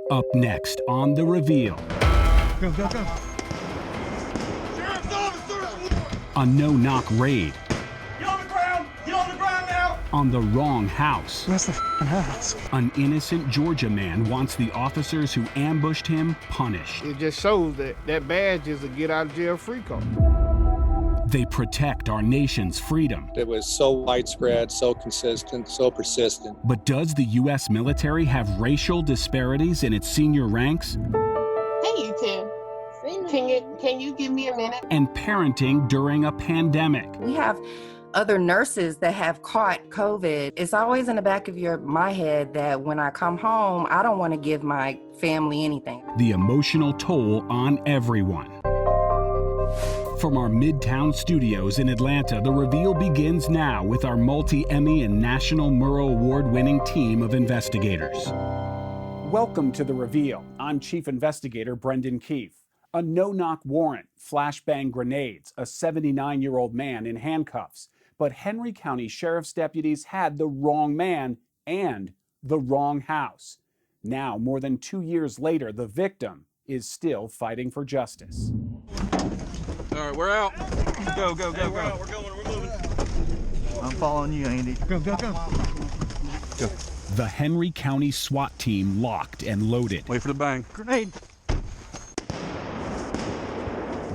Up next on The Reveal. Go, go, go. Sheriff's officers! A no-knock raid Get on the ground! Get on the ground now! on the wrong house. That's the house. An innocent Georgia man wants the officers who ambushed him punished. It just shows that badge is a get out of jail free card. They protect our nation's freedom. It was so widespread, so consistent, so persistent. But does the U.S. military have racial disparities in its senior ranks? Hey, you two. Can you give me a minute? And parenting during a pandemic. We have other nurses that have caught COVID. It's always in the back of my head that when I come home, I don't want to give my family anything. The emotional toll on everyone. From our Midtown studios in Atlanta, The Reveal begins now with our multi-Emmy and National Murrow Award-winning team of investigators. Welcome to The Reveal. I'm Chief Investigator Brendan Keefe. A no-knock warrant, flashbang grenades, a 79-year-old man in handcuffs. But Henry County Sheriff's deputies had the wrong man and the wrong house. Now, more than 2 years later, the victim is still fighting for justice. All right, we're out. Go, go, go, go. We're moving. I'm following you, Andy. Go, go, go. Go. The Henry County SWAT team locked and loaded. Wait for the bang. Grenade.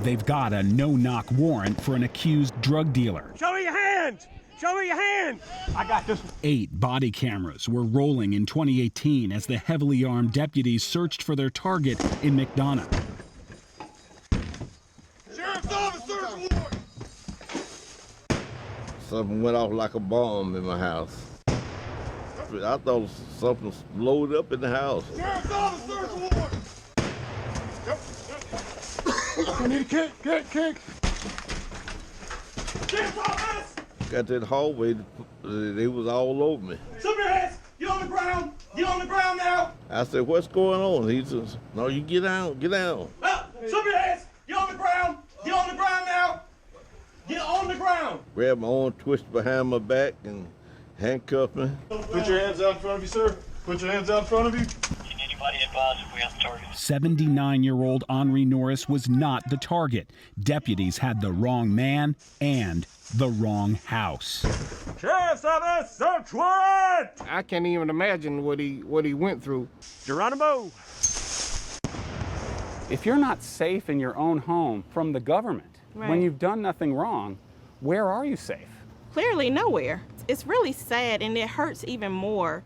They've got a no-knock warrant for an accused drug dealer. Show me your hands! Show me your hands! I got this one. 8 body cameras were rolling in 2018 as the heavily armed deputies searched for their target in McDonough. Sheriff's officers! Something went off like a bomb in my house. I thought something was loaded up in the house. Sheriff's officers! I need a kick. Sheriff's office! Got that hallway, they was all over me. Show me your hands! Get on the ground! Get on the ground now! I said, what's going on? He says, no, you get down, get down. Show me your hands! Get on the ground! Get on the ground now! Get on the ground! Grabbed my arm, twisted behind my back, and handcuffed me. Put your hands out in front of you, sir. Put your hands out in front of you. Can anybody advise if we have the target? 79-year-old Henri Norris was not the target. Deputies had the wrong man and the wrong house. Sheriff's office! Search warrant! I can't even imagine what he went through. Geronimo! If you're not safe in your own home from the government, when you've done nothing wrong, where are you safe? Clearly nowhere. It's really sad, and it hurts even more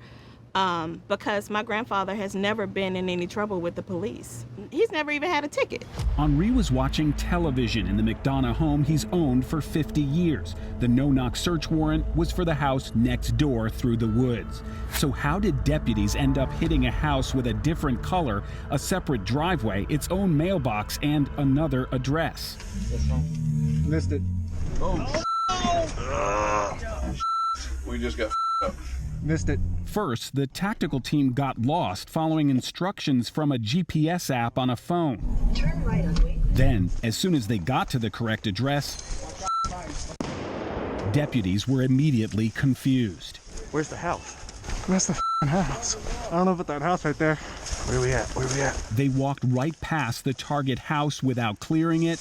because my grandfather has never been in any trouble with the police. He's never even had a ticket. Henri was watching television in the McDonough home he's owned for 50 years. The no-knock search warrant was for the house next door through the woods. So how did deputies end up hitting a house with a different color, a separate driveway, its own mailbox, and another address? Missed it. We just got up. Missed it. First, the tactical team got lost following instructions from a GPS app on a phone. Turn right on Wayne. Then, as soon as they got to the correct address, deputies were immediately confused. Where's the house? That's the house. I don't know about that house right there. Where we at? They walked right past the target house without clearing it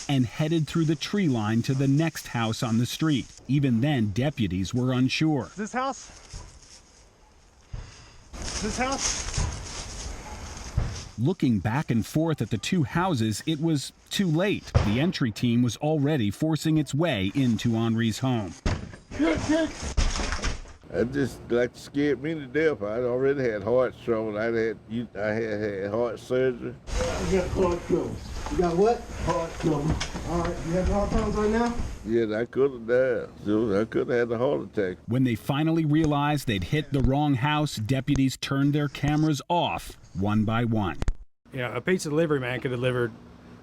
and headed through the tree line to the next house on the street. Even then, deputies were unsure. This house? This house? Looking back and forth at the two houses, it was too late. The entry team was already forcing its way into Henri's home. That just scared me to death. I already had heart trouble. I had heart surgery. You got heart trouble. You got what? Heart trouble. All right, you have heart problems right now? Yeah, I could have died. So I could have had a heart attack. When they finally realized they'd hit the wrong house, deputies turned their cameras off one by one. Yeah, a pizza delivery man could deliver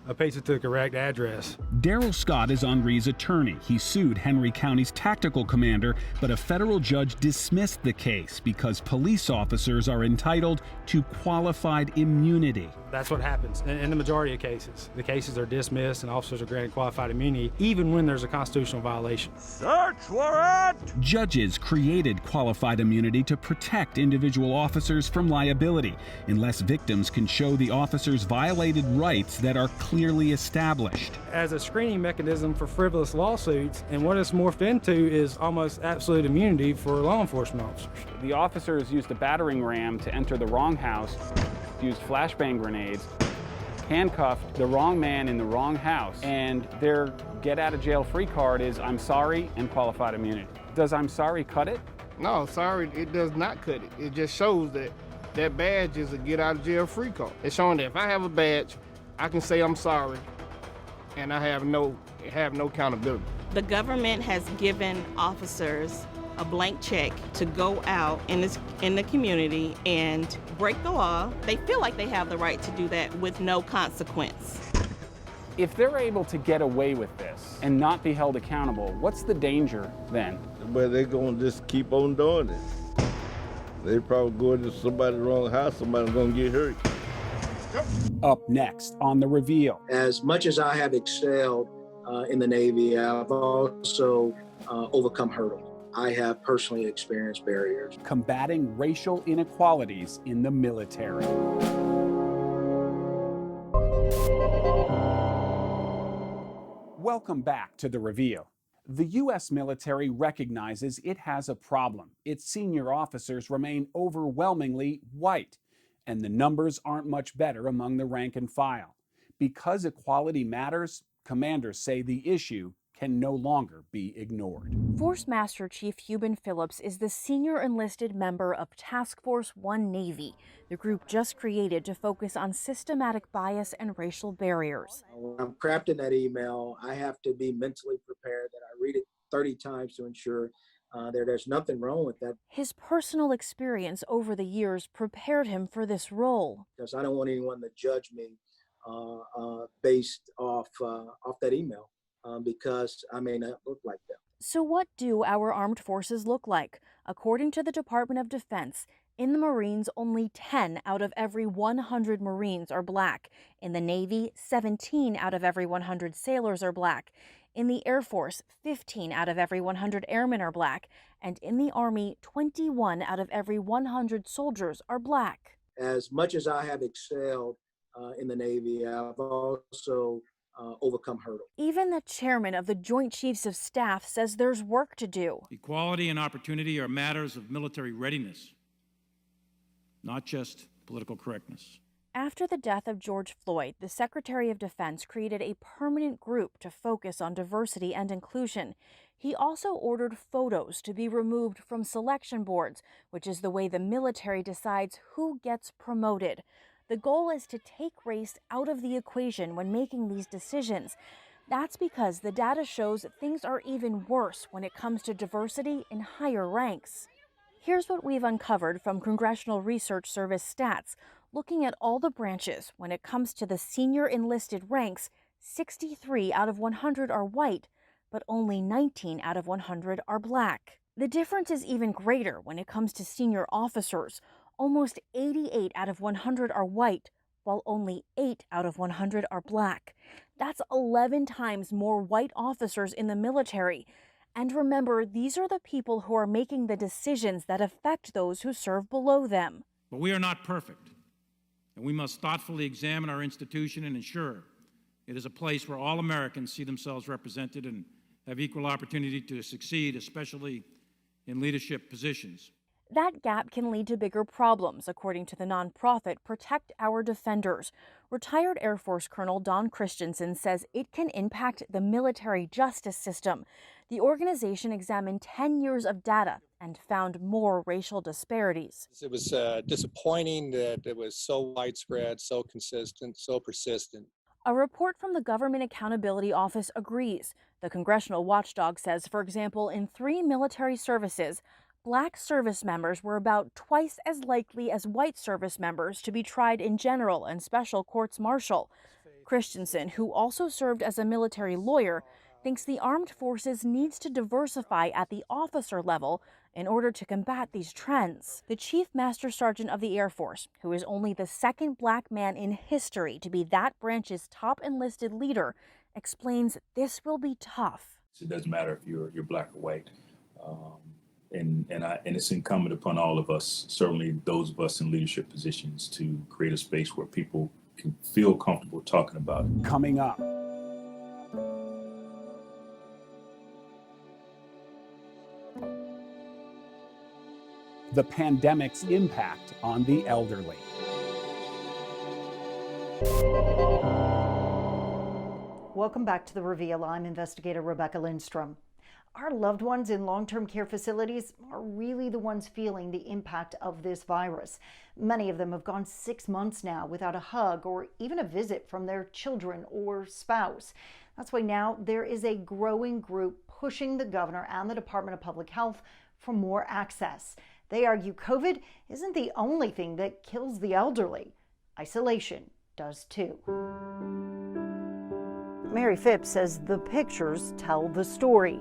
a pizza to the correct address. Daryl Scott is Henri's attorney. He sued Henry County's tactical commander, but a federal judge dismissed the case because police officers are entitled to qualified immunity. That's what happens in the majority of cases. The cases are dismissed and officers are granted qualified immunity even when there's a constitutional violation. Search warrant! Judges created qualified immunity to protect individual officers from liability, unless victims can show the officers violated rights that are clearly established. As a screening mechanism for frivolous lawsuits, and what it's morphed into is almost absolute immunity for law enforcement officers. The officers used a battering ram to enter the wrong house, used flashbang grenades, handcuffed the wrong man in the wrong house, and their get-out-of-jail-free card is I'm sorry and qualified immunity. Does I'm sorry cut it? No, sorry, it does not cut it. It just shows that that badge is a get-out-of-jail-free card. It's showing that if I have a badge, I can say I'm sorry, and I have no accountability. The government has given officers a blank check to go out in the community and break the law. They feel like they have the right to do that with no consequence. If they're able to get away with this and not be held accountable, what's the danger then? But they're going to just keep on doing it. They probably go into somebody's wrong house, somebody's going to get hurt. Up next on The Reveal. As much as I have excelled in the Navy, I've also overcome hurdles. I have personally experienced barriers. Combating racial inequalities in the military. Welcome back to The Reveal. The U.S. military recognizes it has a problem. Its senior officers remain overwhelmingly white, and the numbers aren't much better among the rank and file. Because equality matters, commanders say the issue can no longer be ignored. Force Master Chief Hubin Phillips is the senior enlisted member of Task Force 1 Navy, the group just created to focus on systematic bias and racial barriers. When I'm crafting that email, I have to be mentally prepared that I read it 30 times to ensure there's nothing wrong with that. His personal experience over the years prepared him for this role. Because I don't want anyone to judge me based off that email. Because I may not look like them. So what do our armed forces look like? According to the Department of Defense, in the Marines, only 10 out of every 100 Marines are black. In the Navy, 17 out of every 100 sailors are black. In the Air Force, 15 out of every 100 airmen are black. And in the Army, 21 out of every 100 soldiers are black. As much as I have excelled in the Navy, I've also overcome hurdles. Even the chairman of the Joint Chiefs of Staff says there's work to do. Equality and opportunity are matters of military readiness, not just political correctness. After the death of George Floyd, the Secretary of Defense created a permanent group to focus on diversity and inclusion. He also ordered photos to be removed from selection boards, which is the way the military decides who gets promoted. The goal is to take race out of the equation when making these decisions. That's because the data shows things are even worse when it comes to diversity in higher ranks. Here's what we've uncovered from Congressional Research Service stats. Looking at all the branches, when it comes to the senior enlisted ranks, 63 out of 100 are white, but only 19 out of 100 are black. The difference is even greater when it comes to senior officers. Almost 88 out of 100 are white, while only 8 out of 100 are black. That's 11 times more white officers in the military. And remember, these are the people who are making the decisions that affect those who serve below them. But we are not perfect, and we must thoughtfully examine our institution and ensure it is a place where all Americans see themselves represented and have equal opportunity to succeed, especially in leadership positions. That gap can lead to bigger problems, according to the nonprofit Protect Our Defenders. Retired Air Force Colonel Don Christensen says it can impact the military justice system. The organization examined 10 years of data and found more racial disparities. It was disappointing that it was so widespread, so consistent, so persistent. A report from the Government Accountability Office agrees. The congressional watchdog says, for example, in 3 military services, Black service members were about twice as likely as white service members to be tried in general and special courts martial. Christensen, who also served as a military lawyer, thinks the armed forces needs to diversify at the officer level in order to combat these trends. The Chief Master Sergeant of the Air Force, who is only the second black man in history to be that branch's top enlisted leader, explains this will be tough. It doesn't matter if you're black or white. And it's incumbent upon all of us, certainly those of us in leadership positions, to create a space where people can feel comfortable talking about it. Coming up. The pandemic's impact on the elderly. Welcome back to The Reveal. I'm investigator Rebecca Lindstrom. Our loved ones in long-term care facilities are really the ones feeling the impact of this virus. Many of them have gone 6 months now without a hug or even a visit from their children or spouse. That's why now there is a growing group pushing the governor and the Department of Public Health for more access. They argue COVID isn't the only thing that kills the elderly. Isolation does too. Mary Phipps says the pictures tell the story.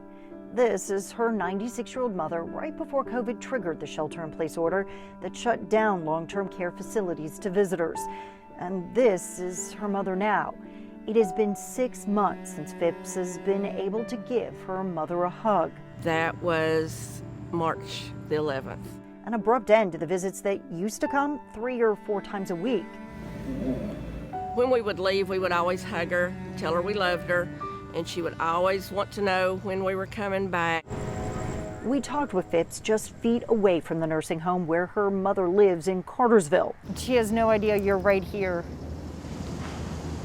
This is her 96-year-old mother right before COVID triggered the shelter-in-place order that shut down long-term care facilities to visitors. And this is her mother now. It has been 6 months since Phipps has been able to give her mother a hug. That was March the 11th. An abrupt end to the visits that used to come 3 or 4 times a week. When we would leave, we would always hug her, tell her we loved her, and she would always want to know when we were coming back. We talked with Phipps just feet away from the nursing home where her mother lives in Cartersville. She has no idea you're right here.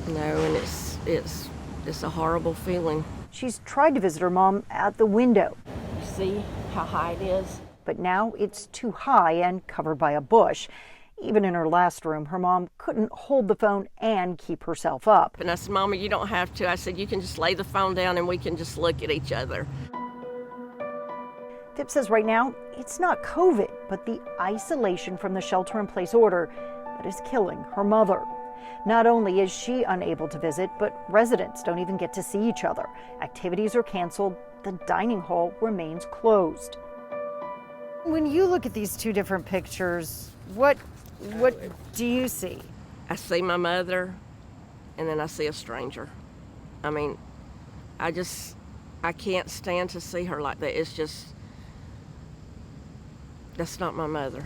No, and it's a horrible feeling. She's tried to visit her mom at the window. See how high it is? But now it's too high and covered by a bush. Even in her last room, her mom couldn't hold the phone and keep herself up. And I said, Mama, you don't have to. I said, you can just lay the phone down and we can just look at each other. Phipps says right now, it's not COVID, but the isolation from the shelter-in-place order that is killing her mother. Not only is she unable to visit, but residents don't even get to see each other. Activities are canceled. The dining hall remains closed. When you look at these two different pictures, what do you see? I see my mother, and then I see a stranger. I mean, I can't stand to see her like that. It's just, that's not my mother.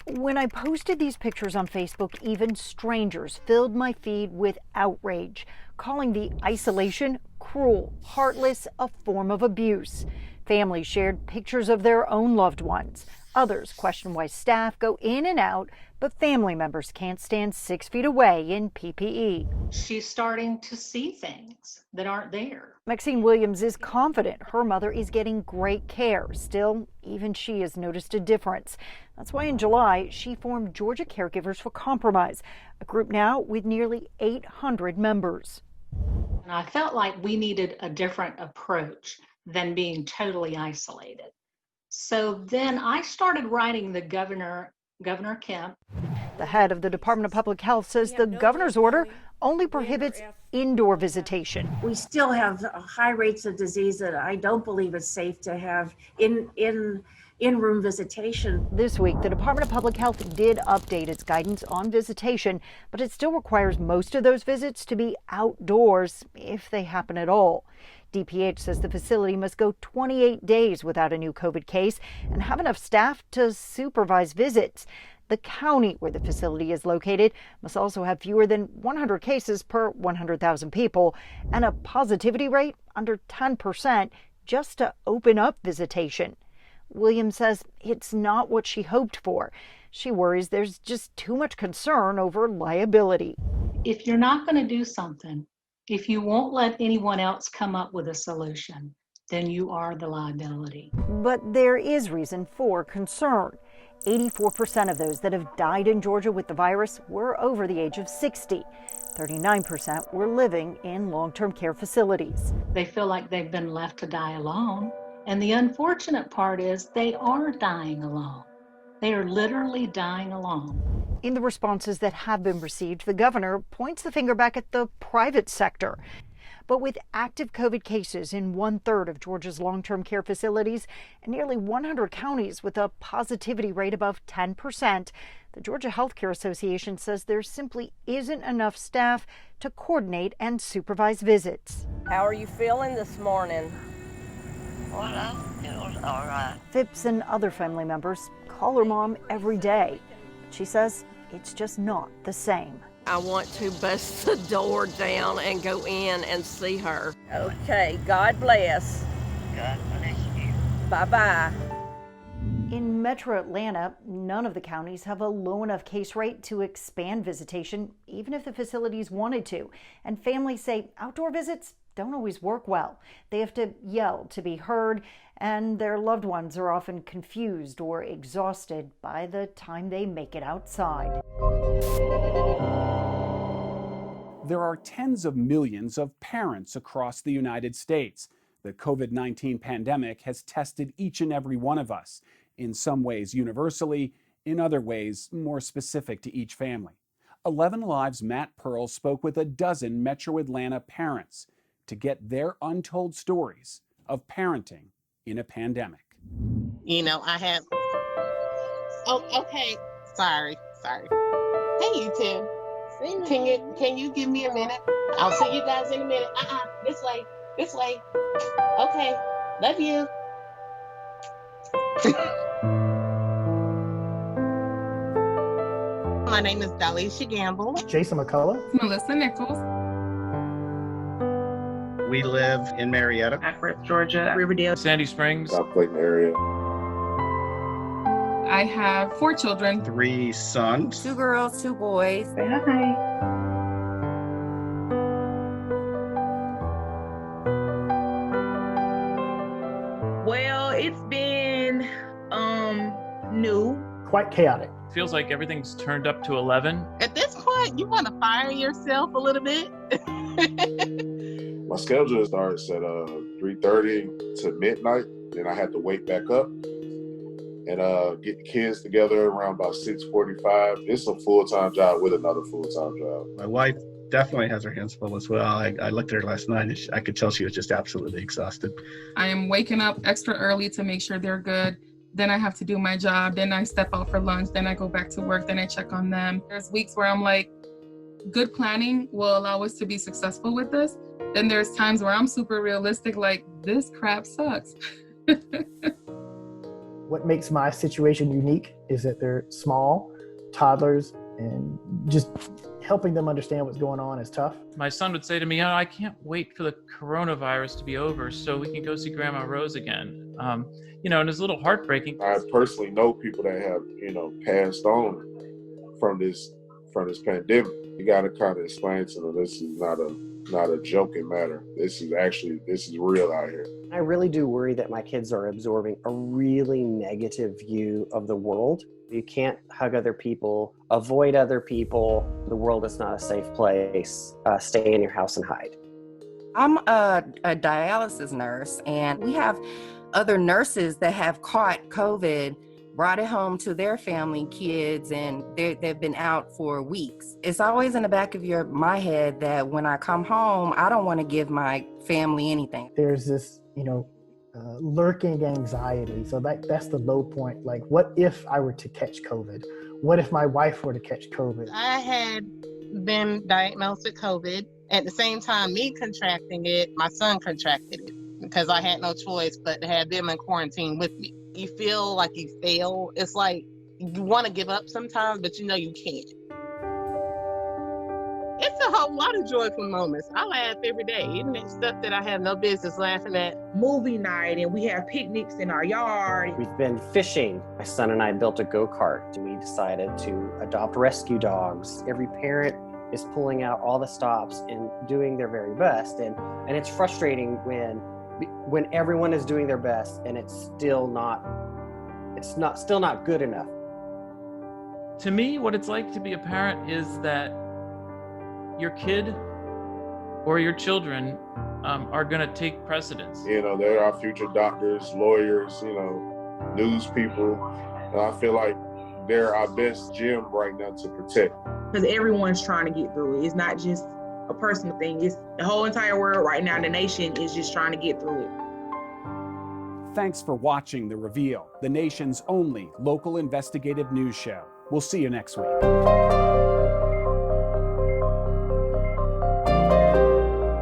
When I posted these pictures on Facebook, even strangers filled my feed with outrage, calling the isolation cruel, heartless, a form of abuse. Families shared pictures of their own loved ones. Others questioned why staff go in and out, but family members can't stand 6 feet away in PPE. She's starting to see things that aren't there. Maxine Williams is confident her mother is getting great care. Still, even she has noticed a difference. That's why in July, she formed Georgia Caregivers for Compromise, a group now with nearly 800 members. And I felt like we needed a different approach than being totally isolated. So then I started writing the Governor Kemp. The head of the Department of Public Health says the governor's order only prohibits indoor visitation. We still have high rates of disease that I don't believe it's safe to have in-room visitation. This week, the Department of Public Health did update its guidance on visitation, but it still requires most of those visits to be outdoors if they happen at all. DPH says the facility must go 28 days without a new COVID case and have enough staff to supervise visits. The county where the facility is located must also have fewer than 100 cases per 100,000 people and a positivity rate under 10% just to open up visitation. Williams says it's not what she hoped for. She worries there's just too much concern over liability. If you're not going to do something, if you won't let anyone else come up with a solution, then you are the liability. But there is reason for concern. 84% of those that have died in Georgia with the virus were over the age of 60. 39% were living in long-term care facilities. They feel like they've been left to die alone. And the unfortunate part is they are dying alone. They are literally dying alone. In the responses that have been received, the governor points the finger back at the private sector. But with active COVID cases in 1/3 of Georgia's long-term care facilities and nearly 100 counties with a positivity rate above 10%, the Georgia Healthcare Association says there simply isn't enough staff to coordinate and supervise visits. How are you feeling this morning? Well, I feel all right. Phipps and other family members call her mom every day. She says it's just not the same. I want to bust the door down and go in and see her. Okay, God bless. God bless you. Bye-bye. In Metro Atlanta, none of the counties have a low enough case rate to expand visitation, even if the facilities wanted to. And families say outdoor visits don't always work well. They have to yell to be heard, and their loved ones are often confused or exhausted by the time they make it outside. There are tens of millions of parents across the United States. The COVID-19 pandemic has tested each and every one of us, in some ways universally, in other ways more specific to each family. 11 Alive's Matt Pearl spoke with a dozen Metro Atlanta parents to get their untold stories of parenting in a pandemic. You know, I have... Oh, okay. Sorry. Hey, you two. Can you give me a minute? I'll see you guys in a minute. This way. Okay, love you. My name is Dalisha Gamble. Jason McCullough. Melissa Nichols. We live in Marietta, Akron, Georgia, Riverdale, Sandy Springs, South Clayton area. I have 4 children. 3 sons. 2 girls, 2 boys. Say hi. Well, it's been new. Quite chaotic. Feels like everything's turned up to 11. At this point, you want to fire yourself a little bit? My schedule starts at 3:30 to midnight. Then I have to wake back up and get the kids together around about 6:45. It's a full-time job with another full-time job. My wife definitely has her hands full as well. I looked at her last night and I could tell she was just absolutely exhausted. I am waking up extra early to make sure they're good. Then I have to do my job. Then I step out for lunch. Then I go back to work. Then I check on them. There's weeks where I'm like, good planning will allow us to be successful with this. Then there's times where I'm super realistic, like, this crap sucks. What makes my situation unique is that they're small, toddlers, and just helping them understand what's going on is tough. My son would say to me, I can't wait for the coronavirus to be over so we can go see Grandma Rose again. And it's a little heartbreaking. I personally know people that have, passed on from this pandemic. You got to kind of explain to them this is not a joking matter. This is real out here. I really do worry that my kids are absorbing a really negative view of the world. You can't hug other people, avoid other people. The world is not a safe place. Stay in your house and hide. I'm a dialysis nurse, and we have other nurses that have caught COVID, brought it home to their family, kids, and they've been out for weeks. It's always in the back of my head that when I come home, I don't want to give my family anything. There's this, lurking anxiety. So that's the low point. Like, what if I were to catch COVID? What if my wife were to catch COVID? I had been diagnosed with COVID. At the same time, me contracting it, my son contracted it because I had no choice but to have them in quarantine with me. You feel like you fail. It's like you want to give up sometimes, but you know you can't. It's a whole lot of joyful moments. I laugh every day, even at stuff that I have no business laughing at. Movie night, and we have picnics in our yard. We've been fishing. My son and I built a go-kart. We decided to adopt rescue dogs. Every parent is pulling out all the stops and doing their very best. And it's frustrating when everyone is doing their best and it's still not good enough. To me, what it's like to be a parent is that your kid or your children are going to take precedence. There are future doctors, lawyers, news people. And I feel like They're our best gem right now to protect. Because everyone's trying to get through it. It's not just a personal thing. It's the whole entire world right now. The nation is just trying to get through it. Thanks for watching The Reveal, the nation's only local investigative news show. We'll see you next week.